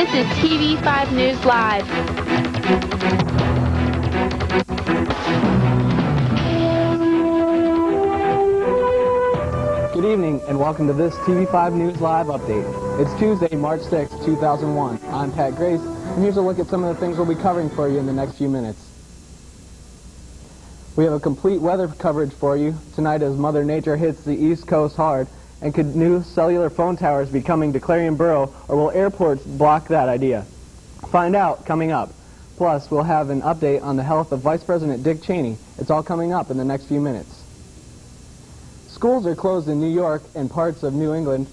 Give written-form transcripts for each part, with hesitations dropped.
This is TV5 News Live. Good evening and welcome to this TV5 News Live update. It's Tuesday, March 6, 2001. I'm Pat Grace, and here's a look at some of the things we'll be covering for you in the next few minutes. We have a complete weather coverage for you tonight as Mother Nature hits the East Coast hard. And could new cellular phone towers be coming to Clarion Borough, or will airports block that idea? Find out coming up. Plus, we'll have an update on the health of Vice President Dick Cheney. It's all coming up in the next few minutes. Schools are closed in New York and parts of New England,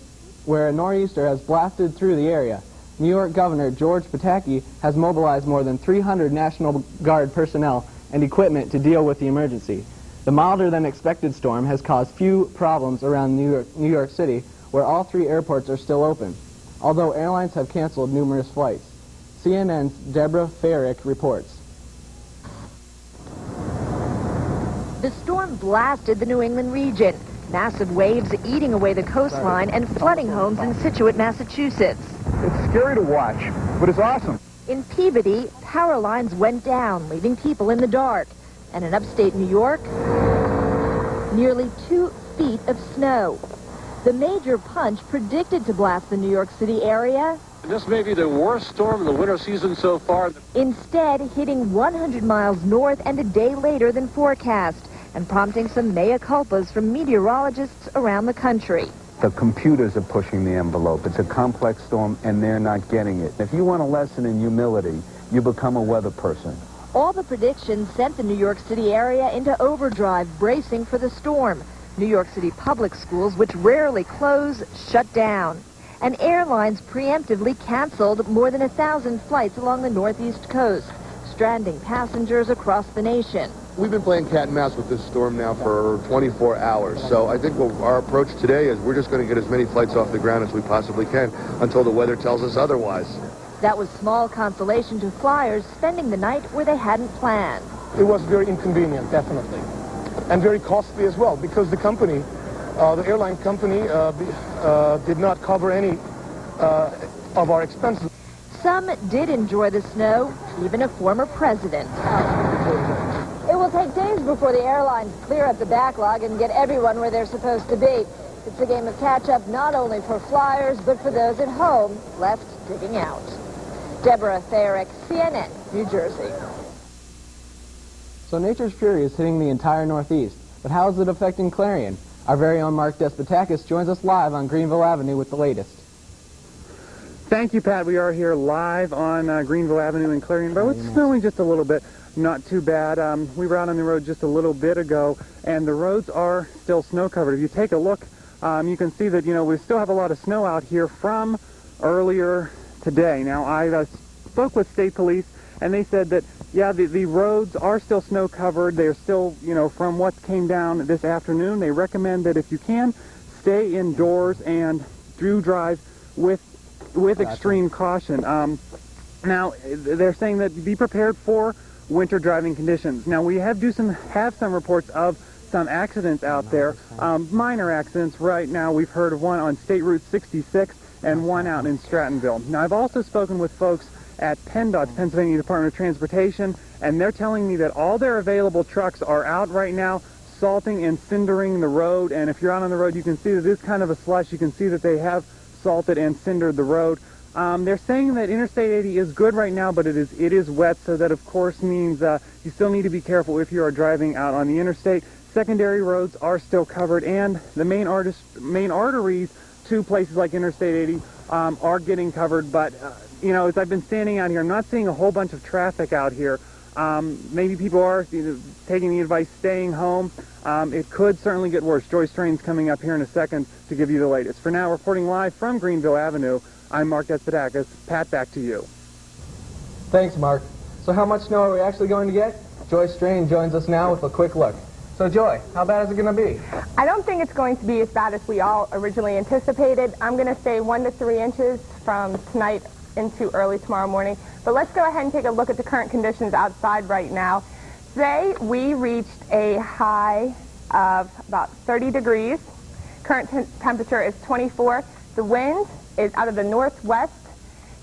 where a nor'easter has blasted through the area. New York Governor George Pataki has mobilized more than 300 National Guard personnel and equipment to deal with the emergency. The milder-than-expected storm has caused few problems around New York City, where all three airports are still open, although airlines have canceled numerous flights. CNN's Deborah Farrick reports. The storm blasted the New England region, massive waves eating away the coastline and flooding homes in Scituate, Massachusetts. It's scary to watch, but it's awesome. In Peabody, power lines went down, leaving people in the dark. And in upstate New York, nearly 2 feet of snow. The major punch predicted to blast the New York City area. This may be the worst storm of the winter season so far. Instead, hitting 100 miles north and a day later than forecast, and prompting some mea culpas from meteorologists around the country. The computers are pushing the envelope. It's a complex storm, and they're not getting it. If you want a lesson in humility, you become a weather person. All the predictions sent the New York City area into overdrive, bracing for the storm. New York City public schools, which rarely close, shut down. And airlines preemptively canceled more than 1,000 flights along the northeast coast, stranding passengers across the nation. We've been playing cat and mouse with this storm now for 24 hours. So I think our approach today is we're just going to get as many flights off the ground as we possibly can until the weather tells us otherwise. That was small consolation to flyers spending the night where they hadn't planned. It was very inconvenient, definitely, and very costly as well, because the company, the airline company, did not cover any of our expenses. Some did enjoy the snow, even a former president. It will take days before the airlines clear up the backlog and get everyone where they're supposed to be. It's a game of catch-up not only for flyers, but for those at home left digging out. Deborah Farrick, CNN, New Jersey. So nature's fury is hitting the entire Northeast, but how is it affecting Clarion? Our very own Mark Despotakis joins us live on Greenville Avenue with the latest. Thank you, Pat. We are here live on Greenville Avenue in Clarion. But it's snowing just a little bit. Not too bad. We were out on the road just a little bit ago, and the roads are still snow-covered. If you take a look, you can see that, we still have a lot of snow out here from earlier today. Now, I spoke with state police, and they said that, yeah, the roads are still snow-covered. They're still, from what came down this afternoon. They recommend that if you can, stay indoors and do drive with extreme caution. Now, they're saying that be prepared for winter driving conditions. Now, we have some reports of some accidents out there, minor accidents. Right now, we've heard of one on State Route 66 and one out in Strattonville. Now, I've also spoken with folks at PennDOT, Pennsylvania Department of Transportation, and they're telling me that all their available trucks are out right now salting and cindering the road. And if you're out on the road, you can see that it's kind of a slush. You can see that they have salted and cindered the road. They're saying that Interstate 80 is good right now, but it is wet, so that of course means you still need to be careful if you are driving out on the interstate. Secondary roads are still covered, and the main arteries to places like Interstate 80 are getting covered. But as I've been standing out here, I'm not seeing a whole bunch of traffic out here. Maybe people are taking the advice, staying home. It could certainly get worse. Joyce Strain's coming up here in a second to give you the latest. For now, reporting live from Greenville Avenue, I'm Mark Despotakis. Pat, back to you. Thanks, Mark. So how much snow are we actually going to get? Joy Strain joins us now with a quick look. So Joy, how bad is it going to be? I don't think it's going to be as bad as we all originally anticipated. I'm going to say 1 to 3 inches from tonight into early tomorrow morning. But let's go ahead and take a look at the current conditions outside right now. Today we reached a high of about 30 degrees. Current temperature is 24. The wind is out of the northwest,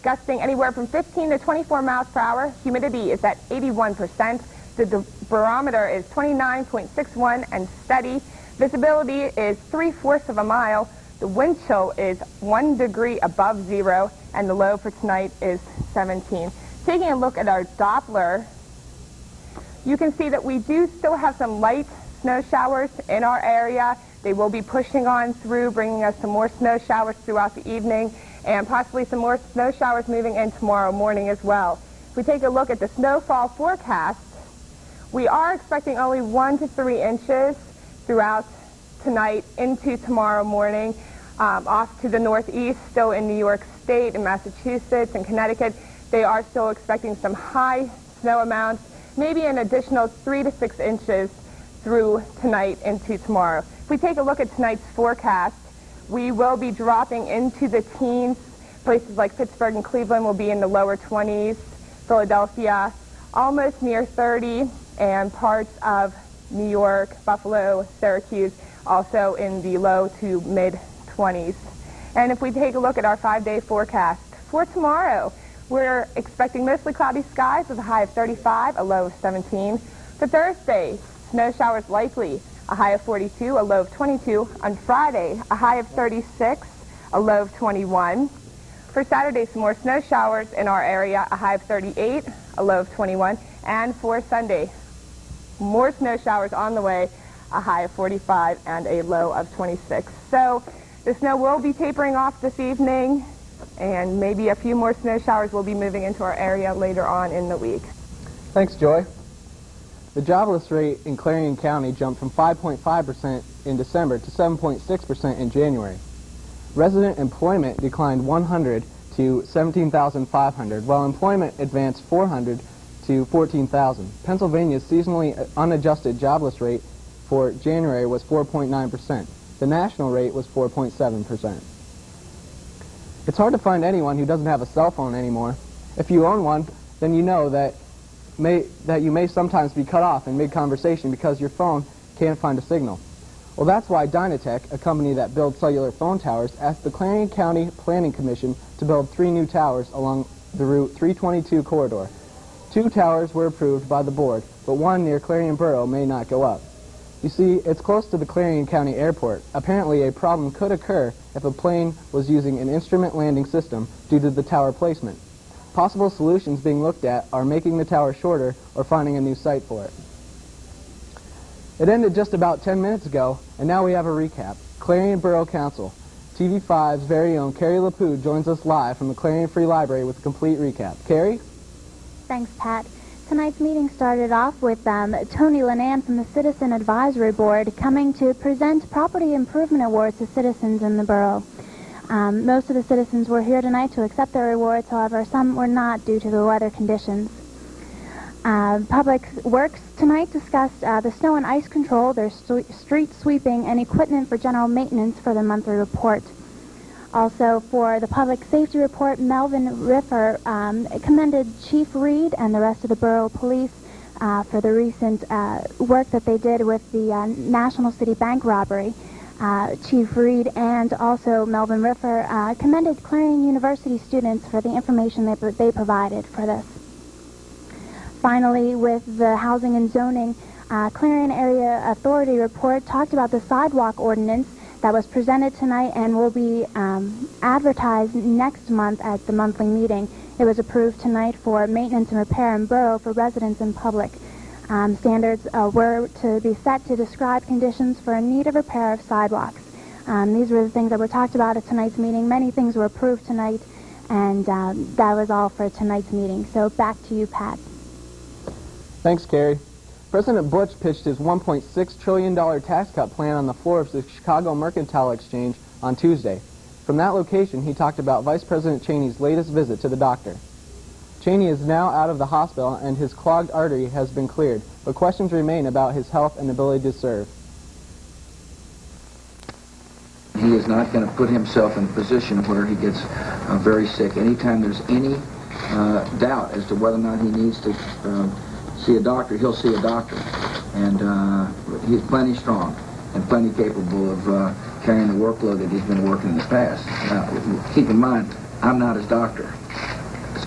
gusting anywhere from 15 to 24 miles per hour. Humidity is at 81%. The barometer is 29.61 and steady. Visibility is 3/4 of a mile. The wind chill is 1 degree above zero, and the low for tonight is 17. Taking a look at our Doppler, you can see that we do still have some light snow showers in our area. They will be pushing on through, bringing us some more snow showers throughout the evening, and possibly some more snow showers moving in tomorrow morning as well. If we take a look at the snowfall forecast, we are expecting only 1 to 3 inches throughout tonight into tomorrow morning. Off to the northeast, still in New York State and Massachusetts and Connecticut, they are still expecting some high snow amounts, maybe an additional 3 to 6 inches through tonight into tomorrow. If we take a look at tonight's forecast, we will be dropping into the teens. Places like Pittsburgh and Cleveland will be in the lower 20s. Philadelphia, almost near 30, and parts of New York, Buffalo, Syracuse, also in the low to mid-20s. And if we take a look at our 5-day forecast for tomorrow, we're expecting mostly cloudy skies with a high of 35, a low of 17. For Thursday, snow showers likely, a high of 42, a low of 22. On Friday, a high of 36, a low of 21. For Saturday, some more snow showers in our area, a high of 38, a low of 21. And for Sunday, more snow showers on the way, a high of 45 and a low of 26. So the snow will be tapering off this evening, and maybe a few more snow showers will be moving into our area later on in the week. Thanks, Joy. The jobless rate in Clarion County jumped from 5.5% in December to 7.6% in January. Resident employment declined 100 to 17,500, while employment advanced 400 to 14,000. Pennsylvania's seasonally unadjusted jobless rate for January was 4.9%. The national rate was 4.7%. It's hard to find anyone who doesn't have a cell phone anymore. If you own one, then you know that you may sometimes be cut off in mid-conversation because your phone can't find a signal. Well, that's why Dynatech, a company that builds cellular phone towers, asked the Clarion County Planning Commission to build 3 new towers along the Route 322 corridor. 2 towers were approved by the board, but 1 near Clarion Borough may not go up. You see, it's close to the Clarion County Airport. Apparently, a problem could occur if a plane was using an instrument landing system due to the tower placement. Possible solutions being looked at are making the tower shorter or finding a new site for it. It ended just about 10 minutes ago, and now we have a recap. Clarion Borough Council. TV5's very own Carrie LaPoo joins us live from the Clarion Free Library with a complete recap. Carrie? Thanks, Pat. Tonight's meeting started off with Tony Linan from the Citizen Advisory Board coming to present property improvement awards to citizens in the borough. Most of the citizens were here tonight to accept their rewards, however, some were not due to the weather conditions. Public Works tonight discussed the snow and ice control, their street sweeping, and equipment for general maintenance for the monthly report. Also, for the public safety report, Melvin Riffer commended Chief Reed and the rest of the borough police for the recent work that they did with the National City Bank robbery. Chief Reed and also Melvin Riffer commended Clarion University students for the information that they provided for this. Finally, with the housing and zoning, Clarion Area Authority report talked about the sidewalk ordinance that was presented tonight and will be advertised next month at the monthly meeting. It was approved tonight for maintenance and repair in borough for residents and public. Standards were to be set to describe conditions for a need of repair of sidewalks. These were the things that were talked about at tonight's meeting. Many things were approved tonight, and that was all for tonight's meeting. So back to you, Pat. Thanks, Carrie. President Bush pitched his $1.6 trillion tax cut plan on the floor of the Chicago Mercantile Exchange on Tuesday. From that location, he talked about Vice President Cheney's latest visit to the doctor. Cheney is now out of the hospital and his clogged artery has been cleared, but questions remain about his health and ability to serve. He is not going to put himself in a position where he gets very sick. Anytime there's any doubt as to whether or not he needs to see a doctor, he'll see a doctor. And he's plenty strong and plenty capable of carrying the workload that he's been working in the past. Now, keep in mind, I'm not his doctor.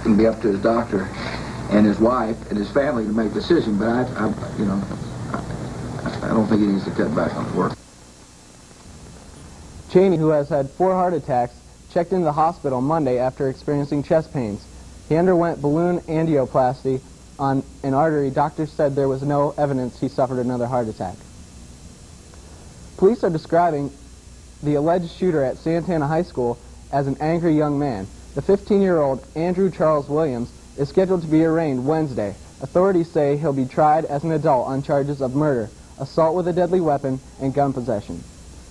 going to be up to his doctor and his wife and his family to make a decision. But I don't think he needs to cut back on work. Cheney, who has had 4 heart attacks, checked into the hospital Monday after experiencing chest pains. He underwent balloon angioplasty on an artery. Doctors said there was no evidence he suffered another heart attack. Police are describing the alleged shooter at Santana High School as an angry young man. The 15-year-old Andrew Charles Williams is scheduled to be arraigned Wednesday. Authorities say he'll be tried as an adult on charges of murder, assault with a deadly weapon, and gun possession.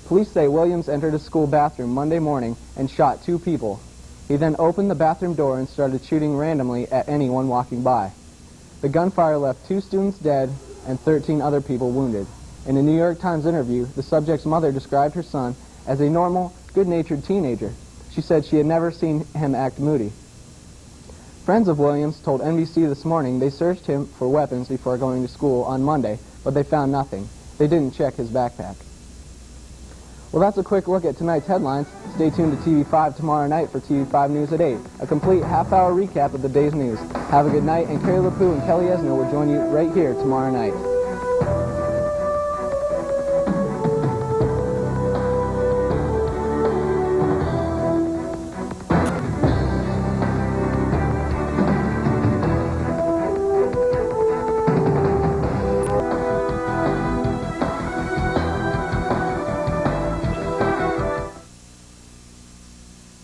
Police say Williams entered a school bathroom Monday morning and shot 2 people. He then opened the bathroom door and started shooting randomly at anyone walking by. The gunfire left 2 students dead and 13 other people wounded. In a New York Times interview, the subject's mother described her son as a normal, good-natured teenager. She said she had never seen him act moody. Friends of Williams told NBC this morning they searched him for weapons before going to school on Monday, but they found nothing. They didn't check his backpack. Well, that's a quick look at tonight's headlines. Stay tuned to TV5 tomorrow night for TV5 News at 8, a complete half-hour recap of the day's news. Have a good night, and Carrie LaPoo and Kelly Esno will join you right here tomorrow night.